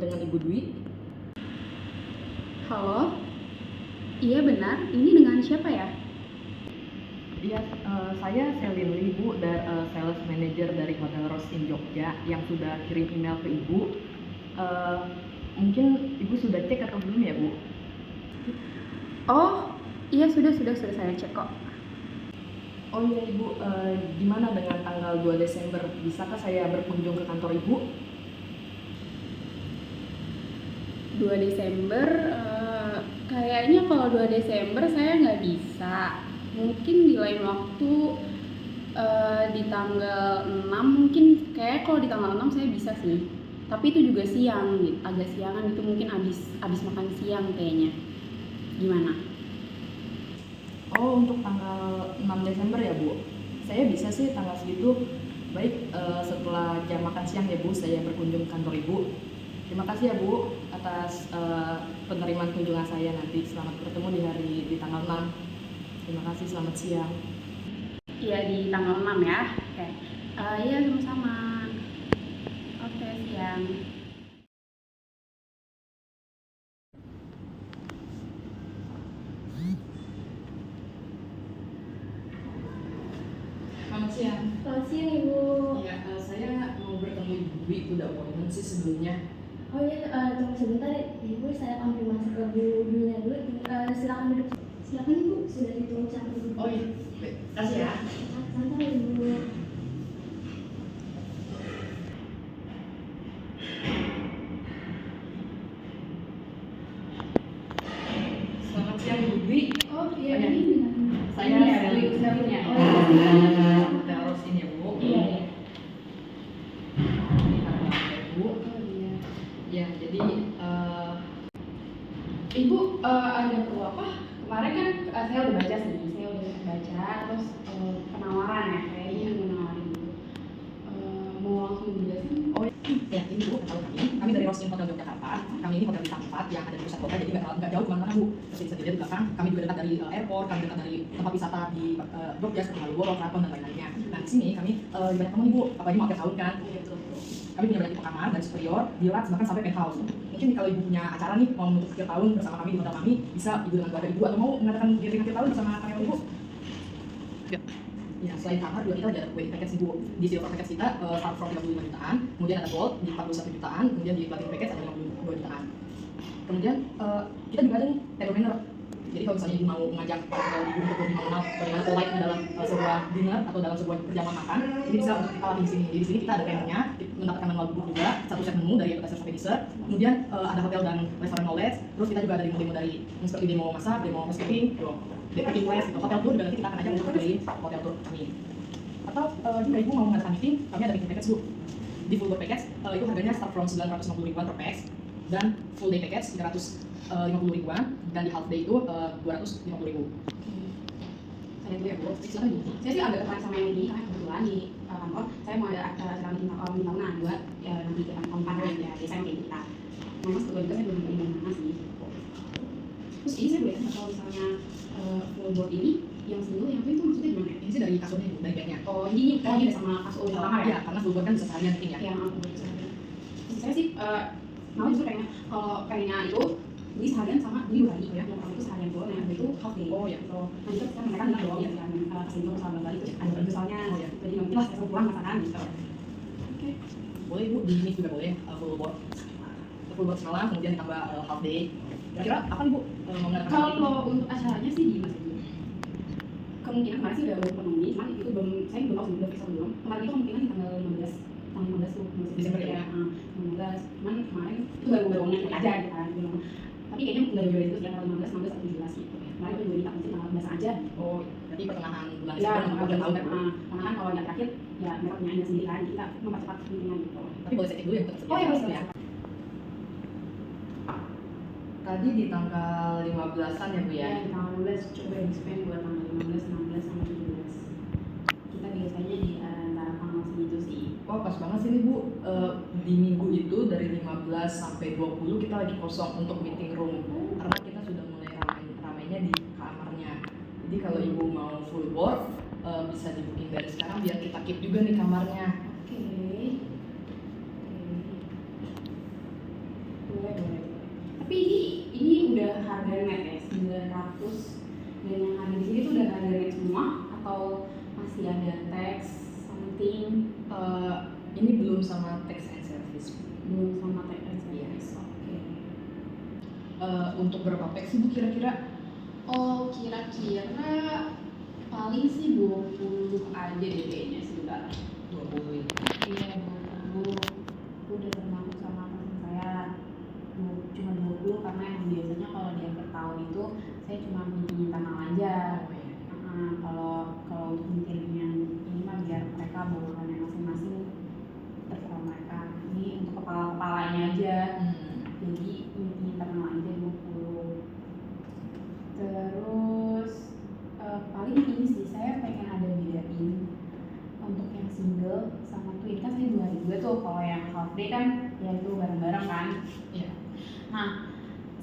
dengan Ibu Dwi? Halo? Iya benar, ini dengan siapa ya? Iya, saya Selin Lee, Bu, sales manager dari Hotel Rose in Jogja yang sudah kirim email ke Ibu. Mungkin Ibu sudah cek atau belum ya, Bu? Oh, iya sudah saya cek kok. Oh iya Ibu, gimana dengan tanggal 2 Desember? Bisakah saya berkunjung ke kantor Ibu? 2 Desember, kayaknya kalau 2 Desember saya nggak bisa. Mungkin di lain waktu, di tanggal 6 mungkin, kayak kalau di tanggal 6 saya bisa sih. Tapi itu juga siang, gitu. Agak siangan itu mungkin abis makan siang kayaknya. Gimana? Oh, untuk tanggal 6 Desember ya, Bu? Saya bisa sih tanggal segitu. Baik, setelah jam makan siang ya, Bu, saya berkunjung ke kantor Ibu. Terima kasih ya, Bu, atas penerimaan kunjungan saya nanti. Selamat bertemu di tanggal 6. Terima kasih, selamat siang. Iya di tanggal 6 ya. Oke. Iya sama-sama. Oke, siang. Selamat siang. Selamat siang Ibu. Iya, saya mau bertemu Ibu Dwi, udah appointment sih sebelumnya. Oh iya, tunggu sebentar Ibu, saya konfirmasi ke Bu Dunia dulu. Silakan duduk. Silakan Ibu, sudah ditunggu sama Ibu. Oh iya, baik. Kasih ya. Santai Ibu. Selamat siang Ibu Dwi. Oh iya, Iya. ini dengan Saya Iya, Selin. Selin ya. Oh iya. Hotel Rose ini ya, Bu. Iya, iya. Ini tanggal ya, Bu. Oh iya. Ya, jadi Ibu ada perlu apa? Kemarin kan saya udah baca sih, terus penawaran ya, kayaknya yang menawarin gitu. Mau langsung dijelasin? oh ya ini Bu, tahu kami dari Rose in Hotel Yogyakarta. Kami ini hotel bintang 4 yang ada di pusat kota, jadi nggak jauh kemana-mana, Bu. Seperti bisa dilihat di belakang, kami juga dekat dari airport, kami dekat dari tempat wisata di Jogja seperti Malioboro, Keraton dan lain-lainnya. Nah di sini kami banyak teman nih, Bu, apalagi mau akhir tahun kan. Kami punya banyak tipe kamar dari superior, deluxe, bahkan sampai penthouse. Mungkin kalau Ibu punya acara nih mau menutup akhir tahun bersama kami di hotel kami, bisa Ibu dengan keluarga Ibu atau mau mengadakan gathering akhir tahun bersama karyawan Ibu. Ya, selain kamar juga kita ada wedding package Ibu. Di silver package kita start from 35 jutaan, kemudian ada gold di 41 jutaan, kemudian di platinum package ada 52 jutaan. Kemudian kita juga ada nih table manner. Jadi kalau misalnya Ibu mau mengajak para Ibu untuk lebih mengenal bagaimana polite dalam sebuah dinner atau dalam sebuah perjamuan makan, ini bisa untuk kita latih di sini. Jadi di sini kita ada trainernya, mendapatkan manual duduk juga, satu set menu dari atas sampai dessert. Kemudian ada hotel dan restoran knowledge. Terus kita juga ada demo-demo dari seperti demo masak, demo housekeeping, cooking class, gitu. Hotel tour juga nanti kita akan ajak untuk keliling hotel tour kami. Atau jika Ibu mau mengadakan meeting, kami ada meeting package Bu. Di full board package itu harganya start from 950 ribuan per pax, dan full day package 350 ribuan, dan di half day itu 250 ribu. Saya dulu ya Bu, silakan Bu. Saya sih agak tertarik sama yang ini, karena kebetulan di kantor saya mau ada acara meeting tahunan buat nanti kita kompanyen ya, desain kayak kita. Nah, Mas kebetulan juga saya belum beli mana sih. Terus ini saya boleh tanya kalau misalnya full board ini yang single yang itu maksudnya gimana? Ini sih dari kasurnya Bu, dari bednya. Oh ini ada sama kasur kamar ya? Iya, karena full board kan bisa seharian meeting ya. Yang aku bisa. Saya sih mau justru pengen kalau pengennya itu beli seharian sama beli 2 hari ya. Yang pertama itu seharian dulu, yang kedua itu half day. Oh ya. So, nanti kita mereka bilang doang ya kan kesini sama Bali itu ada misalnya. Oh ya. Jadi nanti lah saya pulang masakan gitu. Oke. Boleh Bu, di ini juga boleh full board. Full board semalam, kemudian ditambah half day. Kira-kira apa nih Bu mau mengadakan? Kalau untuk acaranya sih di Mas Ibu. Kemungkinan kemarin sih udah penuhi, cuman itu belum saya belum tahu sih belum fix atau belum. Kemarin itu kemungkinan di tanggal 15 tuh Desember ya. 15. Cuman kemarin itu baru ngecek aja gitu kan. Tapi kayaknya nggak jauh itu sih tanggal 15, 16 atau 17 gitu ya. Kemarin itu jadi takut sih tanggal 15 aja. Oh, berarti pertengahan bulan Ya, Desember udah tahun tahun kan? karena kan kalau yang terakhir ya mereka punya ide sendiri kan, kita mempercepat meetingnya gitu. Tapi boleh saya cek dulu ya. Oh ya boleh ya. Tadi di tanggal 15-an ya Bu ya? Ya, di tanggal 15 coba expand buat tanggal 15, 16 sama 17. Kita biasanya di antara tanggal segitu sih. Oh pas banget sih nih Bu, di minggu itu dari 15 sampai 20 kita lagi kosong untuk meeting room, karena kita sudah mulai ramainya di kamarnya. Jadi kalau Ibu mau full board bisa di booking dari sekarang biar kita keep juga nih kamarnya. Oke. Boleh. Tapi ini udah harga net ya, 900. Dan yang ada di sini tuh udah harga net semua atau masih ada tax something? Ini belum sama tax and service. Belum sama tax and service. Oke. Untuk berapa pack sih Bu kira-kira? Oh, kira-kira paling sih 20 aja deh kayaknya sebentar. 20 ini. Iya, 20. Itu udah termasuk sama teman saya. Cuma 20 karena emang biasanya kalau di akhir tahun itu saya cuma bikin tanah aja. Kalau untuk bikin yang ini mah biar mereka bawakannya masing-masing terserah mereka. Ini untuk kepala-kepalanya aja. Jadi bikin tanah aja 20. Terus paling ini sih saya pengen ada bedain untuk yang single sama twin. Kan saya 2 hari 2 tuh, kalau yang half day kan ya itu bareng-bareng kan. Iya. Nah,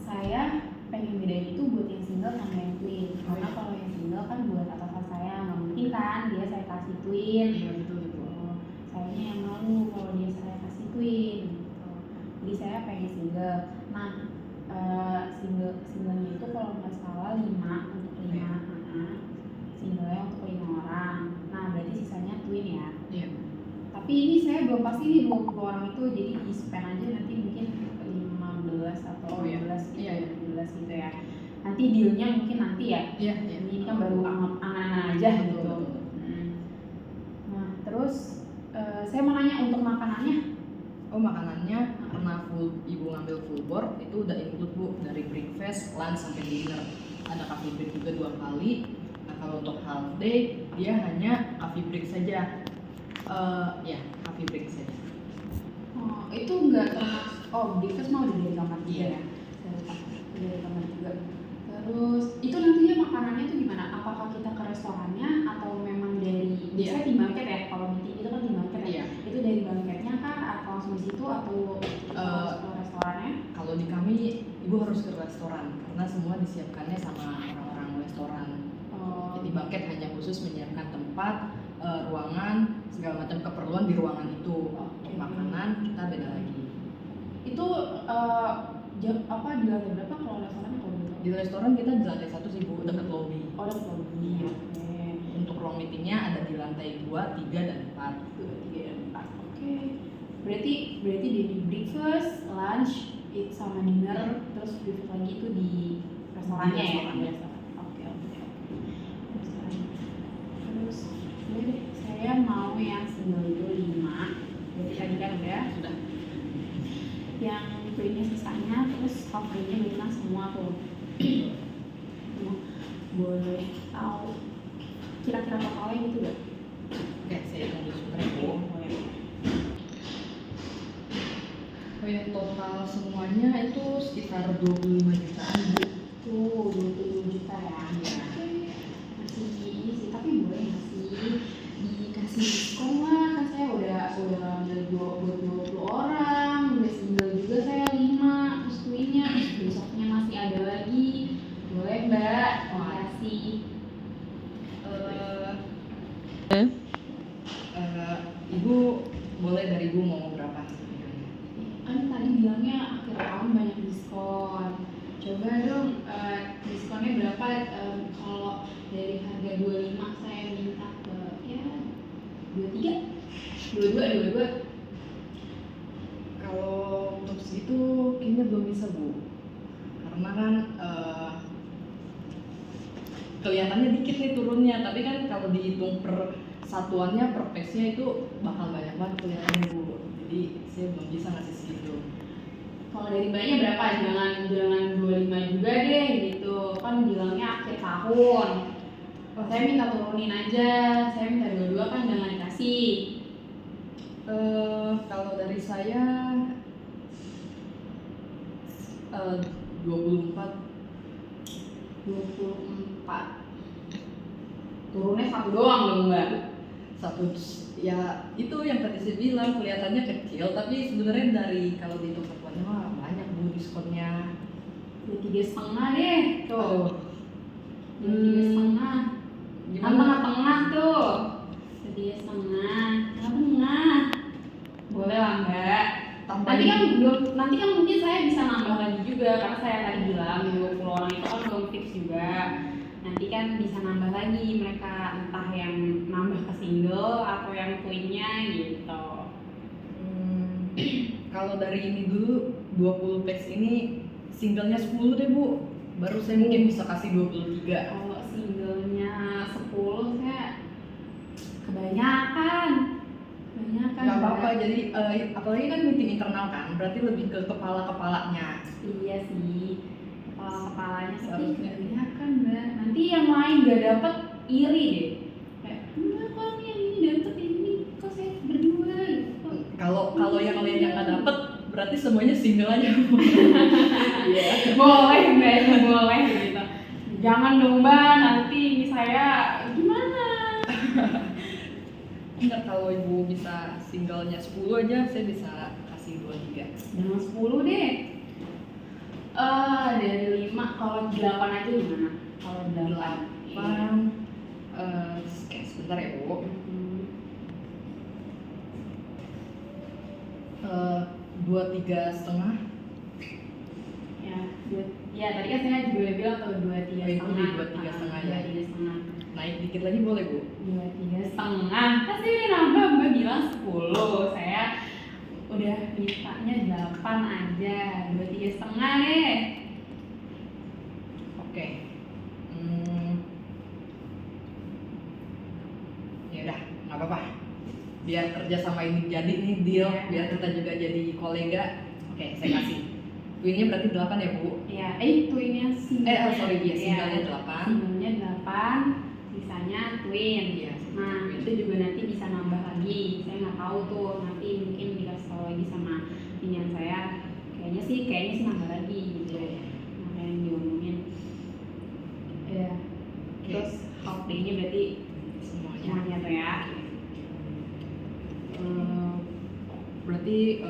saya pengen bedain itu buat yang single sama yang twin. Karena kalau yang single kan buat atasan saya, nggak mungkin kan dia saya kasih twin. Iya betul. Sayanya yang malu kalau dia saya kasih twin. Jadi saya pengen single. Nah, singlenya itu kalau nggak salah 5 untuk 5. Singlenya untuk 5 orang. Nah, berarti sisanya twin ya. Iya. Tapi ini saya belum pasti nih 20 orang itu, jadi di spend aja nanti mungkin 15 atau 16 gitu, Iya. 17 gitu ya. Nanti dealnya mungkin nanti ya. Iya. Ini kan baru angan-angan aja gitu. Betul. Nah, terus saya mau nanya untuk makanannya. Makanannya karena ibu ngambil full board itu udah include Bu, dari breakfast, lunch sampai dinner. Ada coffee break juga 2 kali. Nah kalau untuk half day dia hanya coffee break saja. Coffee break saja. Oh, itu enggak termasuk. Breakfast mau udah dari kamar juga Iya. ya. Dari kamar juga. Terus itu nantinya makanannya tuh gimana? Apakah kita ke restorannya atau memang dari biasanya di banket ya? Kalau meeting itu kan di banket ya. Iya. Itu dari banketnya kah atau langsung di situ atau harus ke restorannya? Kalau di kami ibu harus ke restoran karena semua disiapkannya sama orang-orang restoran. Jadi banket hanya khusus menyiapkan tempat, ruangan, segala macam keperluan di ruangan itu. Untuk makanan kita beda lagi. Itu di lantai berapa kalau restorannya kalau gitu? Di restoran kita di lantai 1 sih Bu, dekat lobby. Oh, ada lobby. Oke. Untuk ruang meetingnya ada di lantai 2, 3, dan 4. 2, 3, dan 4. Oke. Berarti dari breakfast, lunch, sama dinner, terus breakfast lagi itu di restorannya ya? Di restoran. Oke. Restoran. Terus, boleh deh, saya mau yang single itu 5. Berarti tadi kan udah. Sudah. Yang twinnya sisanya, terus half day-nya berarti kan semua tuh. Boleh tahu kira-kira totalnya gitu gak? Oke, saya hitung dulu sebentar ya Bu. Total semuanya itu sekitar 25 jutaan Bu. Tuh, 20 juta ya. Oke. Masih ini sih, tapi boleh nggak sih dikasih diskon lah? Kan saya udah ngambil buat 20 orang, udah single juga saya 5, terus twinnya, terus besoknya masih ada lagi. Boleh Mbak? Makasih. Ibu boleh dari Ibu mau berapa? Kan tadi bilangnya akhir tahun banyak diskon. Coba dong diskonnya berapa? Kalau dari harga 25 saya minta ke 23, 22. Kalau untuk segitu kayaknya belum bisa Bu, karena kan kelihatannya dikit nih turunnya, tapi kan kalau dihitung per satuannya, per pax-nya itu bakal banyak banget kelihatannya Bu. Jadi saya belum bisa ngasih segitu. Kalau dari Mbaknya berapa? Jangan 25 juga deh gitu. Kan bilangnya akhir tahun. Kalau saya minta turunin aja, saya minta 22 kan jangan dikasih. Kalau dari saya 24. Turunnya 1 doang dong Mbak. Satu ya itu yang tadi saya bilang kelihatannya kecil, tapi sebenarnya dari kalau dihitung satuannya mah banyak Bu diskonnya. Jadi 3,5 deh tuh. Jadi 3,5. Gimana? Tengah-tengah tuh. Jadi 3,5. Tengah-tengah. Boleh lah Mbak. Nanti kan belum nanti kan mungkin saya bisa nambah lagi juga karena saya tadi bilang 20 orang itu kan belum fix juga. Nanti kan bisa nambah lagi mereka, entah yang nambah ke single atau yang twinnya gitu. Kalau dari ini dulu 20 packs ini singlenya 10 deh Bu. Baru saya mungkin bisa kasih 23. Kalau singlenya 10 saya kebanyakan. Gak apa-apa, jadi apalagi kan meeting internal kan, berarti lebih ke kepala-kepalanya. Iya sih, kepala-kepalanya sih kebanyakan Mbak. Nanti yang lain gak dapet iri deh. Kayak, enggak kok nih yang ini dapet ini, kok saya berdua gitu. Kalau yang lain yang nggak dapet, berarti semuanya single aja. Iya. Boleh Mbak, itu boleh gitu. Jangan dong Mbak, nanti saya gimana? Enggak, kalau Ibu bisa singlenya 10 aja, saya bisa kasih 23. Jangan 10 deh. Dari 5, kalau 8 aja gimana? Kalau 8 sebentar ya Bu. 23,5. Ya tadi kan saya juga bilang tuh 23,5. Oh, itu di 23,5 ya. 23,5. Naik dikit lagi boleh Bu? 23,5. Kan saya udah nambah, Mbak bilang 10. Saya udah mintanya 8 aja. 23,5 deh. Oke. Ya udah, nggak apa-apa. Biar kerja sama ini jadi nih deal, Iya. biar kita juga jadi kolega. Oke, saya kasih. Twinnya berarti 8 ya Bu? Ya, twinnya single. Sorry, iya, singlenya 8. Singlenya 8, sisanya twin. Iya, Nah, twin. itu juga nanti bisa nambah lagi. Saya nggak tahu tuh, nanti mungkin dikasih tahu lagi sama pinian saya. Kayaknya sih nambah lagi gitu. Iya. Nah, yang diomongin. Ya. Oke. Terus half day-nya berarti Semuanya. semuanya tuh ya. Berarti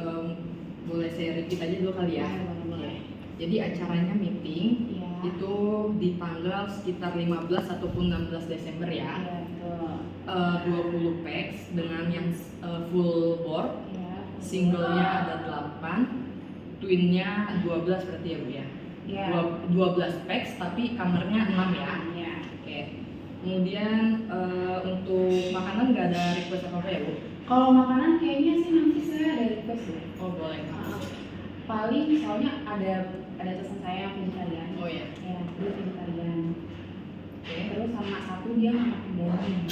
boleh saya repeat aja dulu kali ya. Boleh. Jadi acaranya meeting Iya. itu di tanggal sekitar 15 ataupun 16 Desember ya. Iya, betul. 20 packs dengan yang full board. Iya. Singlenya ada 8, twinnya 12 berarti ya Bu ya. Iya. 12 packs tapi kamarnya 6 ya. Iya. Oke. Kemudian untuk makanan nggak ada request apa-apa ya Bu? Kalau makanan kayaknya sih nanti saya ada request ya. Oh boleh. Paling soalnya ada teman saya yang vegetarian. Oh ya. Ya, dia vegetarian. Oke. Terus sama satu dia nggak makan daging.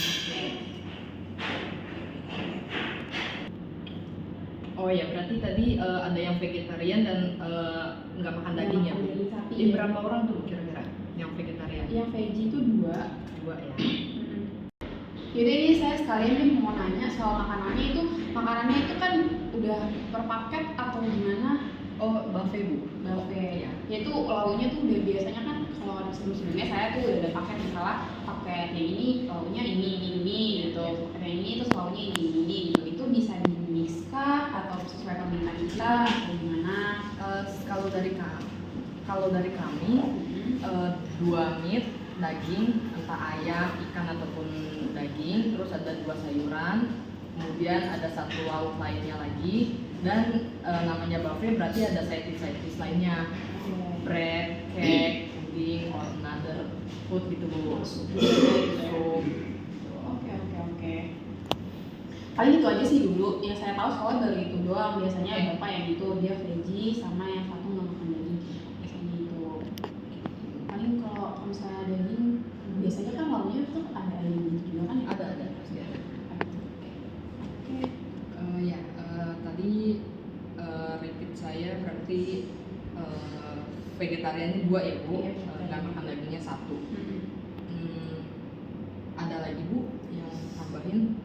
Oh ya, berarti tadi ada yang vegetarian dan nggak makan daging ya Bu? Daging sapi. Ini berapa orang tuh kira-kira yang vegetarian? Yang veggie itu 2. 2 ya. Jadi ini saya sekalian nih mau nanya soal makanannya itu. Makanannya itu kan udah per paket atau gimana? Oh, buffet Bu. Buffet. Ya. Yaitu lauknya tuh udah biasanya kan kalau sebelum-sebelumnya saya tuh udah ada paket misalnya paket yang ini lauknya ini gitu. Paket yang ini terus lauknya ini gitu. Itu bisa di mix kah atau sesuai permintaan kita atau gimana? Kalau dari kami 2 meat, daging, entah ayam, ikan ataupun daging, terus ada 2 sayuran, kemudian ada 1 lauk lainnya lagi, dan namanya buffet berarti ada side dish lainnya, bread, cake, pudding, or another food gitu Bu. Oke. Paling itu aja sih dulu yang saya tahu, soalnya dari itu doang. Biasanya bapak yang itu dia veggie sama yang satu nggak makan daging. Biasanya itu. Paling kalau misalnya daging biasanya kan lauknya tuh ada ayam gitu juga kan? Ada pasti ada. Oke. Tadi repeat saya berarti vegetariannya 2 ya Bu, Iya, nggak makan dagingnya 1. Ada lagi Bu yang tambahin?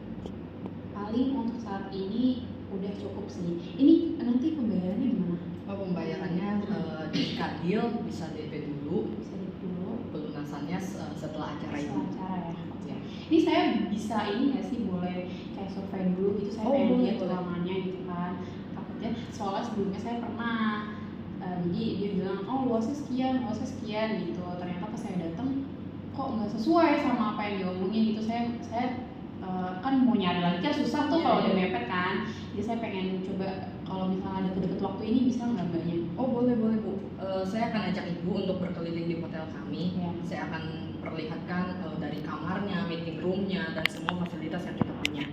Paling untuk saat ini udah cukup sih. Ini nanti pembayarannya gimana? Oh, pembayarannya jika deal bisa DP dulu, Bisa dulu. pelunasannya setelah acara itu. Setelah acara ya. Ya. Ini saya bisa ini nggak sih, boleh kayak survei dulu gitu, saya Oh, pengen boleh, lihat boleh. ruangannya gitu kan. Takutnya soalnya sebelumnya saya pernah jadi dia bilang luasnya sekian gitu. Ternyata pas saya datang kok nggak sesuai sama apa yang diomongin gitu. Saya kan mau nyari lagi kan susah tuh Iya, kalau iya. udah mepet kan. Jadi saya pengen coba Kalau misalnya deket-deket waktu ini bisa nggak mbaknya? Oh boleh Bu. Saya akan ajak Ibu untuk berkeliling di hotel kami. Ya. Saya akan perlihatkan dari kamarnya, meeting roomnya, dan semua fasilitas yang kita punya.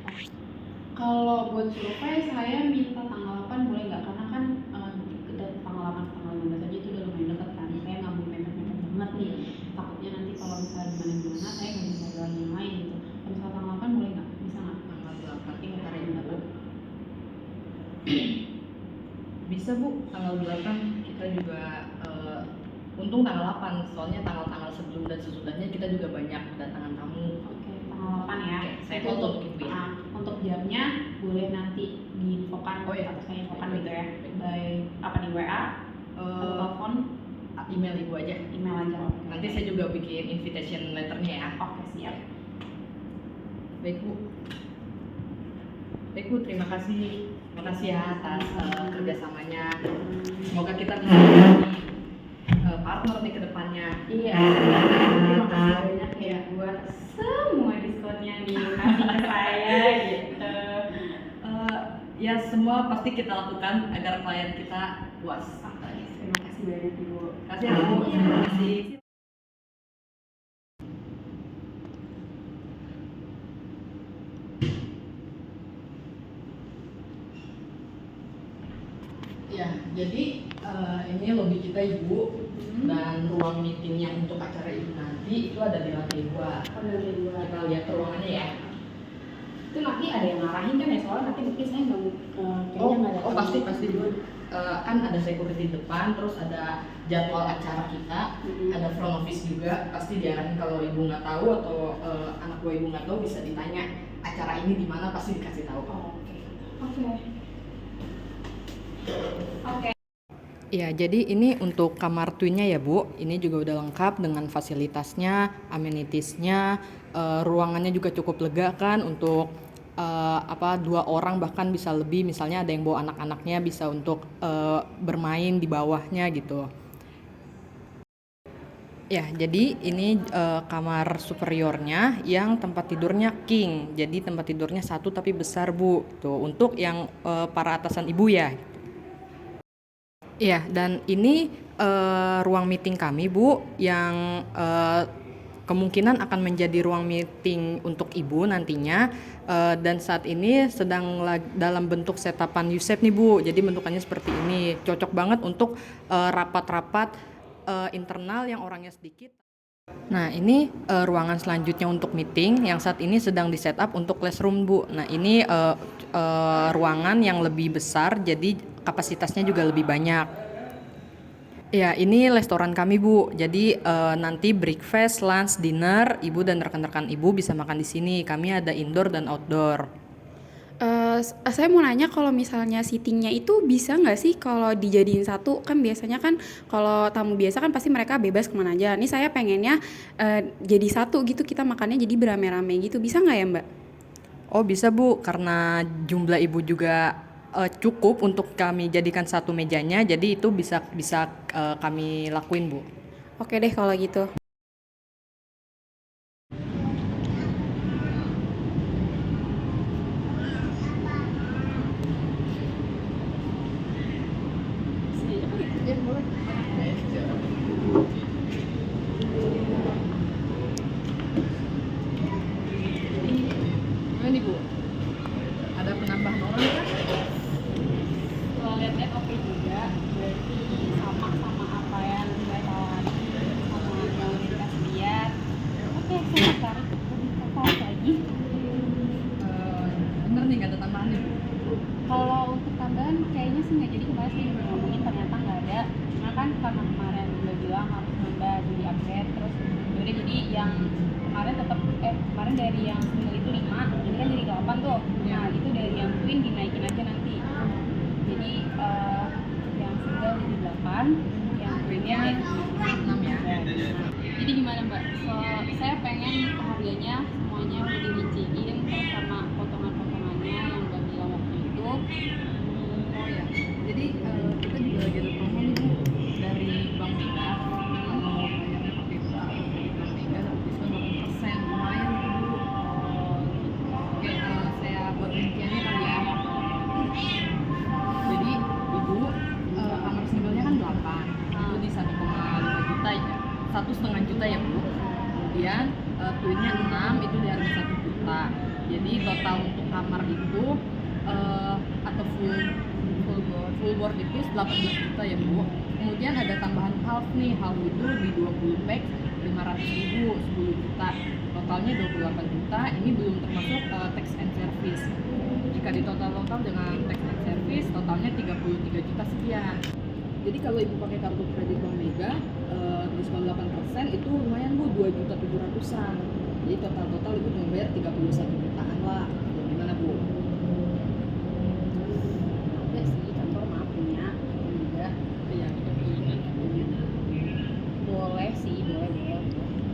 Kalau buat survei saya minta tanggal 8 boleh nggak? Karena kan dari tanggal 8 ke tanggal 15 aja itu udah lumayan dekat kan. Saya nggak mau mepet-mepet banget nih. Takutnya nanti kalau misalnya gimana-gimana saya nggak bisa jalan yang lain gitu. Kalau misalnya tanggal 8 boleh nggak? Bisa nggak? Tanggal 8 Iya, ntar ya tanggal Bu. 8. Bisa Bu, tanggal 8 kita juga untung tanggal 8, soalnya tanggal-tanggal sebelum dan sesudahnya kita juga banyak kedatangan tamu. Oke, tanggal 8 ya. Oke, saya foto untuk Ibu ya. Untuk jamnya boleh nanti diinfokan Oh iya. atau saya infokan Baik, gitu ya. baik. By apa di WA atau Eh, telepon, email Ibu aja. email aja. Oke. Nanti saya juga bikin invitation letternya ya. Oke, siap. Baik Bu. Baik Bu, terima kasih. Terima kasih ya atas kerjasamanya. Semoga kita bisa menjadi partner nih ke depannya. Iya, terima kasih banyak ya buat semua diskonnya nih kasih ke saya gitu. Ya semua pasti kita lakukan agar klien kita puas. Terima kasih banyak Ibu. Terima kasih ya Bu. Terima kasih. Ya, jadi ini lobby kita Ibu, dan ruang meetingnya untuk acara Ibu nanti itu ada di lantai 2. Kita lihat ruangannya ya. Itu nanti ada yang ngarahin kan ya, soalnya nanti mungkin saya nggak kayaknya nggak ada. Pasti Bu. Kan ada security di depan, terus ada jadwal acara kita, ada front office juga. Pasti diarahin kalau Ibu nggak tahu atau anak buah Ibu nggak tahu bisa ditanya acara ini di mana, pasti dikasih tahu. Oke. Ya, jadi ini untuk kamar twinnya ya Bu. Ini juga udah lengkap dengan fasilitasnya, amenitiesnya, ruangannya juga cukup lega kan untuk 2 orang bahkan bisa lebih. Misalnya ada yang bawa anak-anaknya bisa untuk bermain di bawahnya gitu. Ya, jadi ini kamar superiornya yang tempat tidurnya king. Jadi tempat tidurnya 1 tapi besar Bu. Tuh untuk yang para atasan Ibu ya. Iya, dan ini ruang meeting kami Bu, yang kemungkinan akan menjadi ruang meeting untuk Ibu nantinya, dan saat ini sedang dalam bentuk setapan USEP nih Bu, jadi bentukannya seperti ini, cocok banget untuk rapat-rapat internal yang orangnya sedikit. Nah ini ruangan selanjutnya untuk meeting yang saat ini sedang di setup untuk classroom Bu. Nah ini ruangan yang lebih besar, jadi kapasitasnya juga lebih banyak. Ya ini restoran kami Bu, jadi nanti breakfast, lunch, dinner, Ibu dan rekan-rekan Ibu bisa makan di sini. Kami ada indoor dan outdoor. Saya mau nanya kalau misalnya seatingnya itu bisa nggak sih kalau dijadiin satu, kan biasanya kan kalau tamu biasa kan pasti mereka bebas kemana aja. Ini saya pengennya jadi satu gitu, kita makannya jadi beramai-ramai gitu, bisa nggak ya Mbak? Oh bisa Bu, karena jumlah Ibu juga cukup untuk kami jadikan satu mejanya, jadi itu bisa kami lakuin Bu. Oke deh kalau gitu. Ini Bu, ada penambahan orang kan? Kalau lihat-lihat oke juga, berarti sama apa yang saya tawari, sama yang udah dikasih lihat. Oke, saya tertarik lebih tertarik lagi. Bener nih nggak ada tambahannya Bu? Kalau untuk tambahan kayaknya sih nggak, jadi kemarin sih udah ngomongin ternyata nggak ada. Cuma kan karena kemarin udah bilang harus nambah jadi upgrade, terus udah jadi yang kemarin tetap kemarin dari yang single itu 5, ini kan jadi 8 tuh. Nah itu dari yang twin dinaikin aja nanti. Jadi yang single jadi 8, yang twinnya jadi 6 ya. Jadi gimana Mbak? Saya pengen harganya semuanya udah dirinciin, terus sama potongan-potongannya yang Mbak bilang waktu itu. Oh ya, jadi kita juga lagi ada promo nih Bu dari Bank Mega. Kalau bayarnya pakai Bank Mega dapat diskon 8%, lumayan itu Bu. Oke, saya buat rinciannya kali ya. Jadi 1,5 juta ya Bu. Kemudian twinnya 6 itu di harga 1 juta. Jadi total untuk kamar itu atau full board itu 18 juta ya Bu. Kemudian ada tambahan half nih, half itu di 20 pack 500.000, 10 juta. Totalnya 28 juta. Ini belum termasuk tax and service. Jika di total dengan tax and service totalnya 33 juta sekian. Jadi kalau ibu pakai kartu kredit Bank Mega diskon 8% itu lumayan Bu, 2.700.000-an. Jadi total ibu cuma bayar 31 jutaan lah. Gimana Bu? Ya sih, kantor maaf punya juga. Iya, itu Boleh sih, boleh.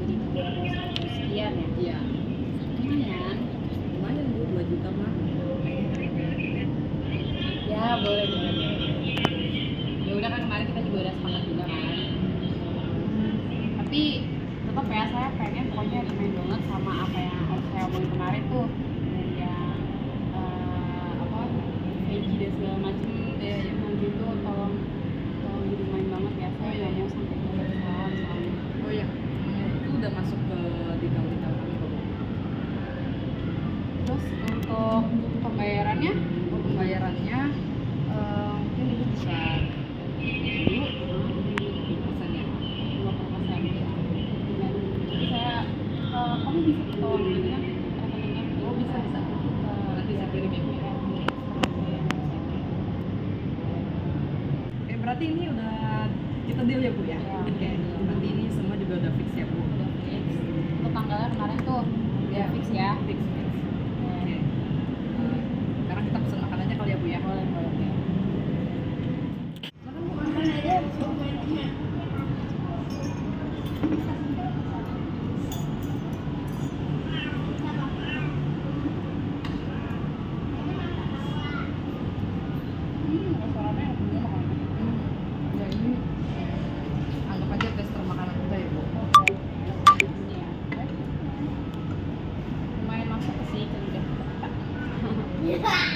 Jadi 200 sekian ya. iya. Lumayan. Lumayan Bu, 2 juta mah. Ya boleh. Ya udah kan kemarin kita juga udah sepakat juga kan. Tapi tetap ya saya pengen pokoknya remain banget sama apa yang harus saya omongin kemarin tuh, yang apa veggie dan segala macem ya yang nanti tuh tolong dimain banget ya, saya nggak mau sampai kesalahan soalnya. Oh iya, itu udah masuk ke detail kami kok Bu. Terus untuk pembayarannya Pembayarannya mungkin ibu bisa dulu persennya. 20%. Jadi saya kamu bisa tolong ini kan rekeningnya. Oh bisa. Nanti saya kirim ya Bu. Oke, berarti ini udah kita deal ya Bu ya? Ya. Oke, berarti ini semua juga udah fix ya Bu? Udah fix. Untuk tanggalnya kemarin tuh udah fix ya. Fix. Oke. Sekarang kita pesen makan aja kali ya Bu ya? Boleh. Makan aja semuanya. Restorannya enak juga makanannya. Ya ini anggap aja tester makanan kita ya Bu. Iya. Lumayan masuk ke sih ke lidah kita.